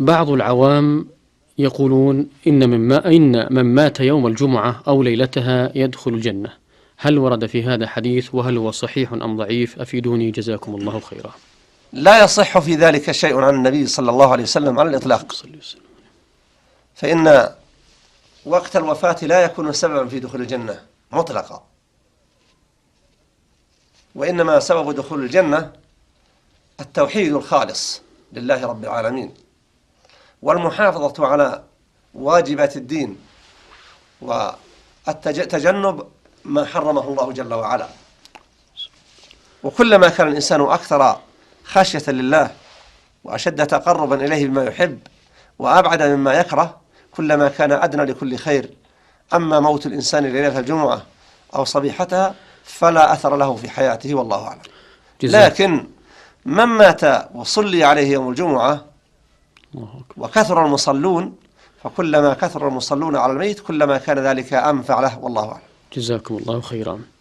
بعض العوام يقولون إن من مات يوم الجمعة أو ليلتها يدخل الجنة. هل ورد في هذا حديث؟ وهل هو صحيح أم ضعيف؟ أفيدوني جزاكم الله خيرا. لا يصح في ذلك شيء عن النبي صلى الله عليه وسلم على الإطلاق، فإن وقت الوفاة لا يكون سببا في دخول الجنة مطلقا، وإنما سبب دخول الجنة التوحيد الخالص لله رب العالمين، والمحافظة على واجبات الدين، وتجنب ما حرمه الله جل وعلا. وكلما كان الإنسان أكثر خشية لله وأشد تقربا إليه بما يحب وأبعد مما يكره، كلما كان أدنى لكل خير. أما موت الإنسان ليلة الجمعة أو صبيحتها فلا أثر له في حياته والله أعلم. لكن من مات وصلي عليه يوم الجمعة وكثر المصلون، فكلما كثر المصلون على الميت كلما كان ذلك أنفع له والله أعلم. جزاكم الله خيرا.